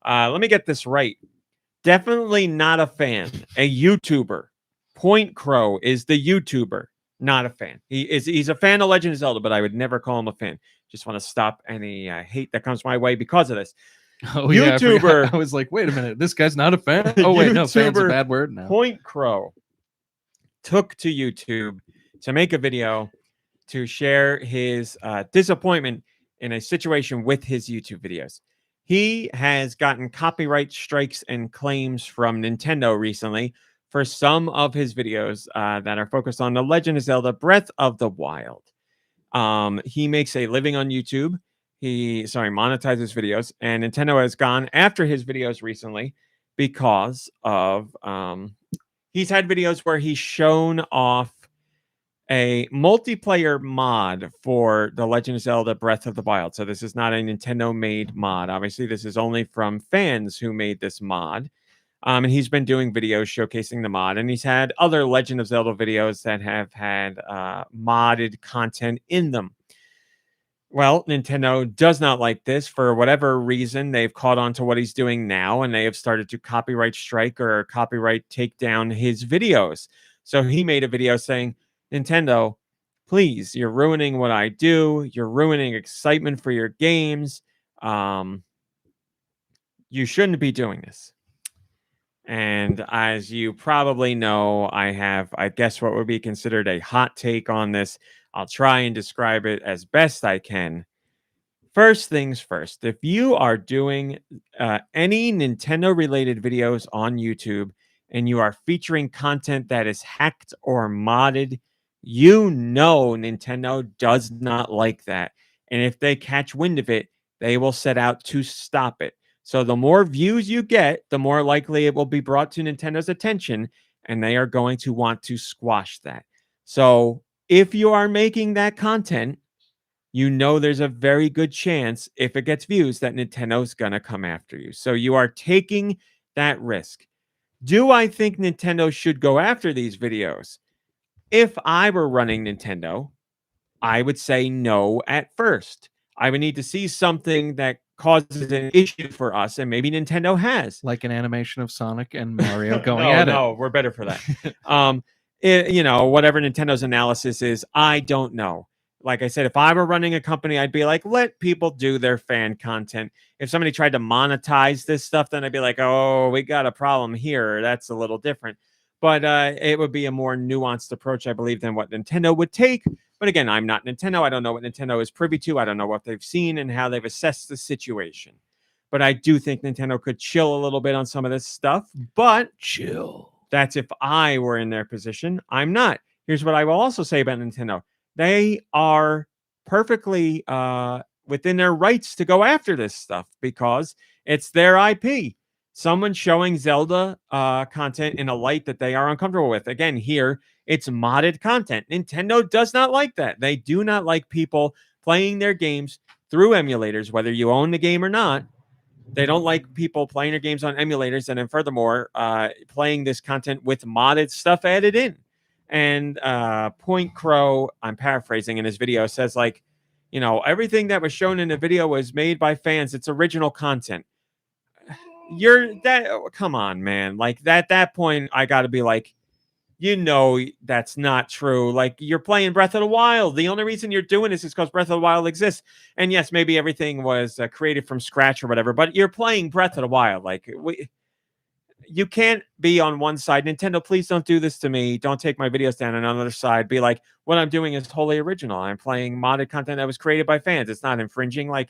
Let me get this right. Definitely not a fan. A YouTuber. Point Crow is the YouTuber. Not a fan. He's a fan of Legend of Zelda, but I would never call him a fan. Just want to stop any hate that comes my way because of this. Oh yeah, YouTuber. I was like, wait a minute, this guy's not a fan. Oh wait, no, fan's a bad word now. Point Crow took to YouTube to make a video to share his disappointment in a situation with his YouTube videos. He has gotten copyright strikes and claims from Nintendo recently for some of his videos that are focused on The Legend of Zelda Breath of the Wild. He makes a living on YouTube. He monetizes videos, and Nintendo has gone after his videos recently because of he's had videos where he's shown off a multiplayer mod for The Legend of Zelda Breath of the Wild. So this is not a Nintendo-made mod. Obviously, this is only from fans who made this mod. And he's been doing videos showcasing the mod, and he's had other Legend of Zelda videos that have had modded content in them. Well, Nintendo does not like this for whatever reason. They've caught on to what he's doing now, and they have started to copyright strike or copyright take down his videos. So he made a video saying, Nintendo, please, you're ruining what I do. You're ruining excitement for your games. You shouldn't be doing this. And as you probably know, I guess, what would be considered a hot take on this. I'll try and describe it as best I can. First things first, if you are doing any Nintendo-related videos on YouTube and you are featuring content that is hacked or modded, you know Nintendo does not like that. And if they catch wind of it, they will set out to stop it. So the more views you get, the more likely it will be brought to Nintendo's attention, and they are going to want to squash that. So if you are making that content, you know there's a very good chance, if it gets views, that Nintendo's going to come after you. So you are taking that risk. Do I think Nintendo should go after these videos? If I were running Nintendo, I would say no at first. I would need to see something that causes an issue for us, and maybe Nintendo has. Like an animation of Sonic and Mario going at it. No, we're better for that. Whatever Nintendo's analysis is, I don't know. Like I said, if I were running a company, I'd be like, let people do their fan content. If somebody tried to monetize this stuff, then I'd be like, oh, we got a problem here. That's a little different. But it would be a more nuanced approach, I believe, than what Nintendo would take. But again, I'm not Nintendo. I don't know what Nintendo is privy to. I don't know what they've seen and how they've assessed the situation. But I do think Nintendo could chill a little bit on some of this stuff. But chill. That's if I were in their position. I'm not. Here's what I will also say about Nintendo. They are perfectly within their rights to go after this stuff because it's their IP. Someone showing Zelda content in a light that they are uncomfortable with. Again, here, it's modded content. Nintendo does not like that. They do not like people playing their games through emulators, whether you own the game or not. They don't like people playing their games on emulators, and then furthermore, playing this content with modded stuff added in. And Point Crow, I'm paraphrasing in his video, says like, everything that was shown in the video was made by fans. It's original content. Come on, man. Like that point, I got to be like, that's not true. Like, you're playing Breath of the Wild. The only reason you're doing this is because Breath of the Wild exists. And yes, maybe everything was created from scratch or whatever, but you're playing Breath of the Wild. Like, you can't be on one side. Nintendo, please don't do this to me. Don't take my videos down. And on the other side, be like, what I'm doing is wholly original. I'm playing modded content that was created by fans. It's not infringing. Like,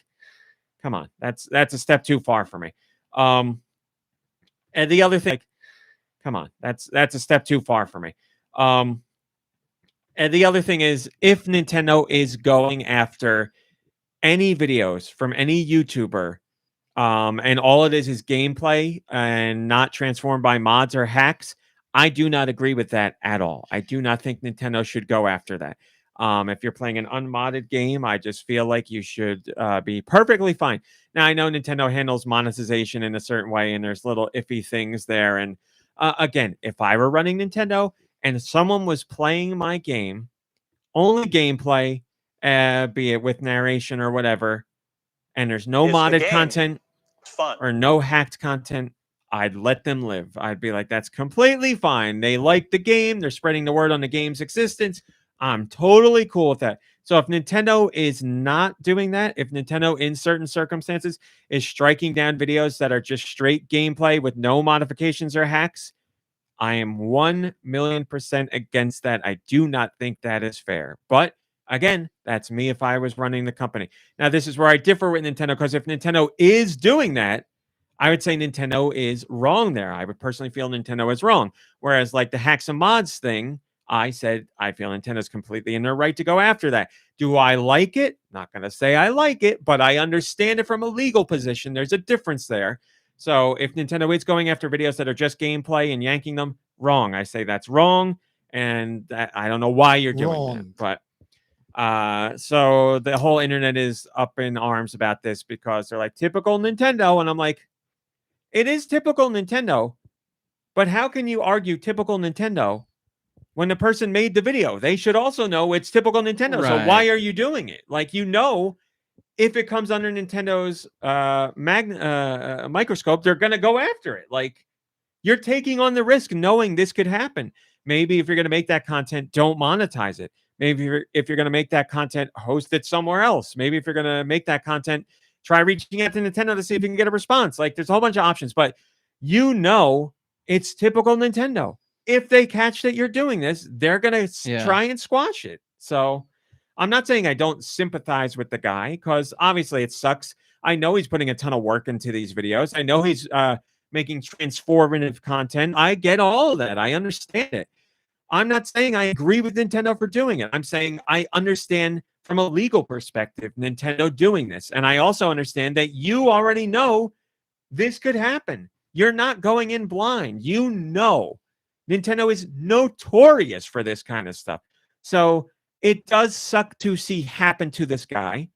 come on. That's a step too far for me. And the other thing, like, come on, that's a step too far for me. And the other thing is, if Nintendo is going after any videos from any YouTuber, and all it is gameplay and not transformed by mods or hacks, I do not agree with that at all. I do not think Nintendo should go after that. If you're playing an unmodded game, I just feel like you should be perfectly fine. Now, I know Nintendo handles monetization in a certain way, and there's little iffy things there. And again, if I were running Nintendo and someone was playing my game, only gameplay, be it with narration or whatever, and there's no modded content, fun or no hacked content, I'd let them live. I'd be like, that's completely fine. They like the game. They're spreading the word on the game's existence. I'm totally cool with that. So if Nintendo is not doing that, if Nintendo in certain circumstances is striking down videos that are just straight gameplay with no modifications or hacks, I am 1,000,000% against that. I do not think that is fair. But again, that's me if I was running the company. Now, this is where I differ with Nintendo, because if Nintendo is doing that, I would say Nintendo is wrong there. I would personally feel Nintendo is wrong. Whereas, like the hacks and mods thing, I said I feel Nintendo's completely in their right to go after that. Do I like it? Not going to say I like it, but I understand it from a legal position. There's a difference there. So if Nintendo is going after videos that are just gameplay and yanking them, wrong. I say that's wrong, and I don't know why you're doing that. But so the whole internet is up in arms about this because they're like, typical Nintendo, and I'm like, it is typical Nintendo, but how can you argue typical Nintendo when the person made the video? They should also know it's typical Nintendo. Right. So why are you doing it? Like, if it comes under Nintendo's microscope, they're going to go after it. Like, you're taking on the risk knowing this could happen. Maybe if you're going to make that content, don't monetize it. Maybe if you're going to make that content, host it somewhere else. Maybe if you're going to make that content, try reaching out to Nintendo to see if you can get a response. Like, there's a whole bunch of options, but it's typical Nintendo. If they catch that you're doing this, they're going to try and squash it. So I'm not saying I don't sympathize with the guy, because obviously it sucks. I know he's putting a ton of work into these videos. I know he's making transformative content. I get all of that. I understand it. I'm not saying I agree with Nintendo for doing it. I'm saying I understand from a legal perspective Nintendo doing this. And I also understand that you already know this could happen. You're not going in blind. You know, Nintendo is notorious for this kind of stuff. So it does suck to see happen to this guy.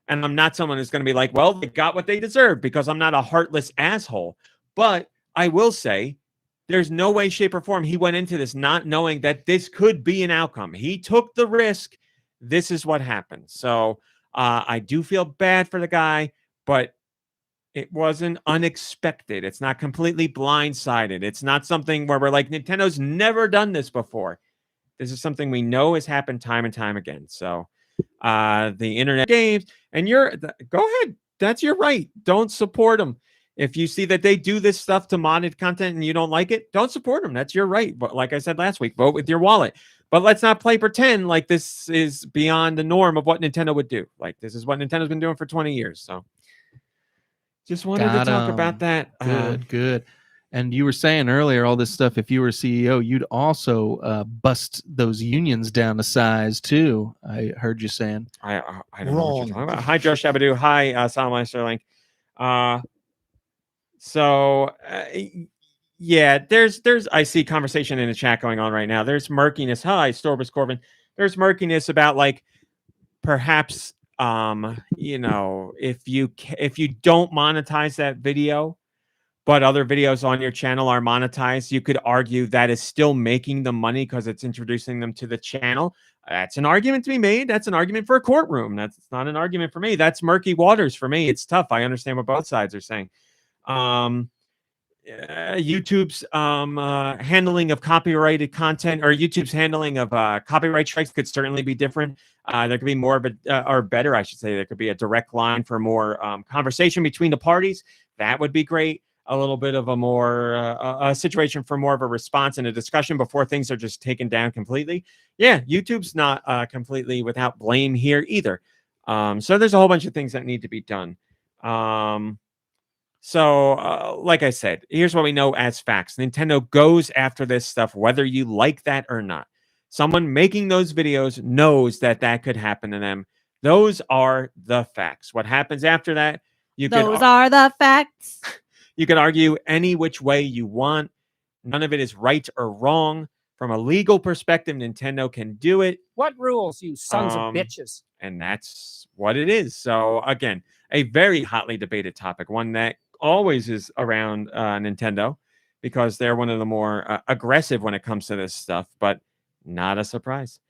And I'm not someone who's going to be like, well, they got what they deserve, because I'm not a heartless asshole. But I will say, there's no way, shape, or form he went into this not knowing that this could be an outcome. He took the risk. This is what happened. So I do feel bad for the guy, but it wasn't unexpected. It's not completely blindsided. It's not something where we're like, Nintendo's never done this before. This is something we know has happened time and time again. So the internet games, and go ahead. That's your right. Don't support them. If you see that they do this stuff to modded content and you don't like it, don't support them. That's your right. But like I said last week, vote with your wallet. But let's not play pretend like this is beyond the norm of what Nintendo would do. Like, this is what Nintendo's been doing for 20 years. So just wanted to talk about that. Good. And you were saying earlier, all this stuff, if you were CEO, you'd also bust those unions down to size too. I heard you saying. I don't know what you're talking about. Hi, Josh Shabadoo. Hi, Solomon Sterling. Yeah, there's I see conversation in the chat going on right now. There's murkiness. Hi, Storbus Corbin. There's murkiness about, like, perhaps if you don't monetize that video, but other videos on your channel are monetized, you could argue that is still making them money because it's introducing them to the channel. That's an argument to be made. That's an argument for a courtroom. That's not an argument for me. That's murky waters for me. It's tough. I understand what both sides are saying. YouTube's handling of copyrighted content, or YouTube's handling of copyright strikes, could certainly be different. There could be more of or better, I should say. There could be a direct line for more conversation between the parties. That would be great. A little bit of a situation for more of a response and a discussion before things are just taken down completely. Yeah, YouTube's not completely without blame here either. So there's a whole bunch of things that need to be done. So, like I said, here's what we know as facts. Nintendo goes after this stuff, whether you like that or not. Someone making those videos knows that could happen to them. Those are the facts. What happens after that? Those are the facts. You can argue any which way you want. None of it is right or wrong. From a legal perspective, Nintendo can do it. What rules, you sons of bitches? And that's what it is. So, again, a very hotly debated topic, one that always is around Nintendo, because they're one of the more aggressive when it comes to this stuff, but not a surprise.